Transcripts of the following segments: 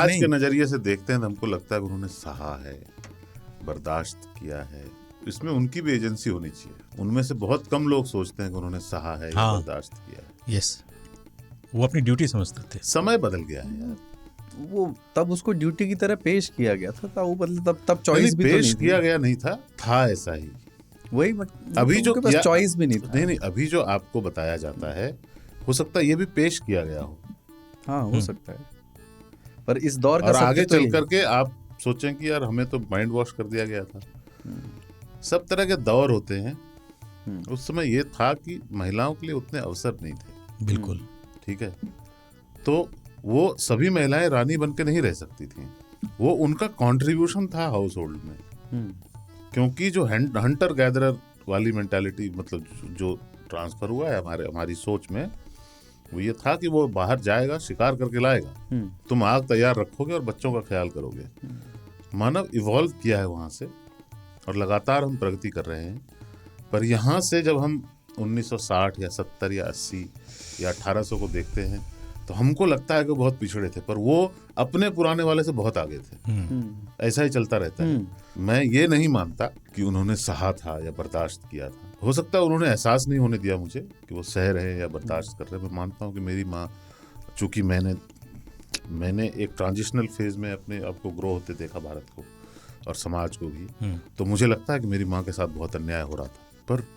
आज नहीं। के नजरिए से देखते हैं तो हमको लगता है कि उन्होंने सहा है, बर्दाश्त किया है। इसमें उनकी भी एजेंसी होनी चाहिए। उनमें से बहुत कम लोग सोचते हैं कि उन्होंने सहा है या हाँ। बर्दाश्त किया है। यस, वो अपनी ड्यूटी समझते थे। समय बदल गया है यार। वो तब उसको ड्यूटी की तरह पेश किया गया था, वो मतलब तब चॉइस भी तो पेश नहीं किया थी। गया नहीं था ऐसा ही। वही अभी जो चॉइस भी नहीं था। नहीं, अभी जो आपको बताया जाता है, हो सकता है ये भी पेश किया गया हो। हाँ, हो सकता है, पर इस दौर का और सत्य आगे तो चल यही। करके आप सोचें कि यार हमें तो माइंड वॉश कर दिया गया था। सब तरह के दौर होते हैं। उस समय ये था कि महिलाओं के लिए उतने अवसर नहीं थे। बिल्कुल। ठीक है, तो वो सभी महिलाएं रानी बन के नहीं रह सकती थी। वो उनका कंट्रीब्यूशन था हाउस होल्ड में। क्योंकि जो हंटर गैदरर वाली मेंटालिटी, मतलब जो ट्रांसफर हुआ है हमारी सोच में, वो ये था कि वो बाहर जाएगा, शिकार करके लाएगा, तुम आग तैयार रखोगे और बच्चों का ख्याल करोगे। मानव इवॉल्व किया है वहां से और लगातार हम प्रगति कर रहे हैं। पर यहाँ से जब हम 1960 या 70 या 80 या 1800 को देखते हैं तो हमको लगता है कि बहुत पिछड़े थे, पर वो अपने पुराने वाले से बहुत आगे थे। ऐसा ही चलता रहता है। मैं ये नहीं मानता कि उन्होंने सहा था या बर्दाश्त किया था। हो सकता है उन्होंने एहसास नहीं होने दिया मुझे कि वो सह रहे हैं या बर्दाश्त कर रहे हैं। मैं मानता हूँ कि मेरी माँ, चूंकि मैंने एक ट्रांजिशनल फेज में अपने आप को ग्रो होते देखा, भारत को और समाज को भी, तो मुझे लगता है कि मेरी माँ के साथ बहुत अन्याय हो रहा था। पर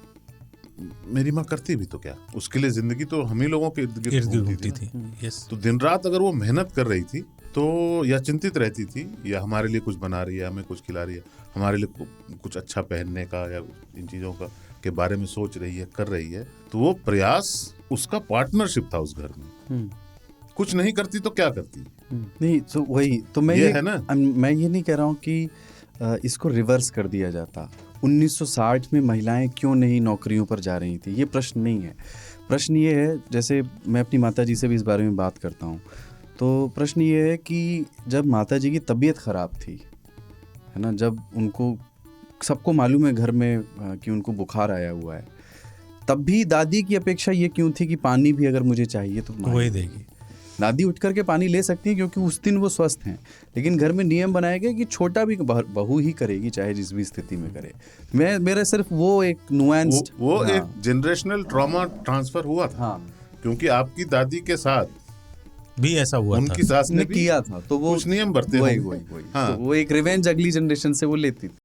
मेरी माँ करती भी तो क्या, उसके लिए जिंदगी तो हम ही लोगों के इर्द गिर्द घूमती थी। यस। तो दिन रात अगर वो मेहनत कर रही थी तो, या चिंतित रहती थी, या हमारे लिए कुछ बना रही है, हमें कुछ खिला रही है, हमारे लिए कुछ अच्छा पहनने का या इन चीज़ों का के बारे में सोच रही है, कर रही है, तो वो प्रयास, उसका पार्टनरशिप था उस घर में। कुछ नहीं करती तो क्या करती? नहीं, तो वही तो मैं ये है ना। मैं ये नहीं कह रहा हूँ कि इसको रिवर्स कर दिया जाता। 1960 में महिलाएं क्यों नहीं नौकरियों पर जा रही थी, ये प्रश्न नहीं है। प्रश्न ये है, जैसे मैं अपनी माताजी से भी इस बारे में बात करता हूँ, तो प्रश्न ये है कि जब माताजी की तबीयत ख़राब थी, है ना, जब उनको, सबको मालूम है घर में कि उनको बुखार आया हुआ है, तब भी दादी की अपेक्षा ये क्यों थी कि पानी भी अगर मुझे चाहिए तो वही देगी। दादी उठ करके पानी ले सकती हैं क्योंकि उस दिन वो स्वस्थ हैं, लेकिन घर में नियम बनाया गया कि छोटा भी बहू ही करेगी, चाहे जिस भी स्थिति में करे। मेरा सिर्फ वो एक नुआंस्ड, वो एक जनरेशनल ट्रॉमा ट्रांसफर हुआ था। हाँ, क्योंकि आपकी दादी के साथ भी ऐसा हुआ उनकी था, सास ने भी किया था, तो वो कुछ नियम बरते वही होंगे। वही हाँ। तो वो एक रिवेंज अगली जनरेशन से वो लेती थी।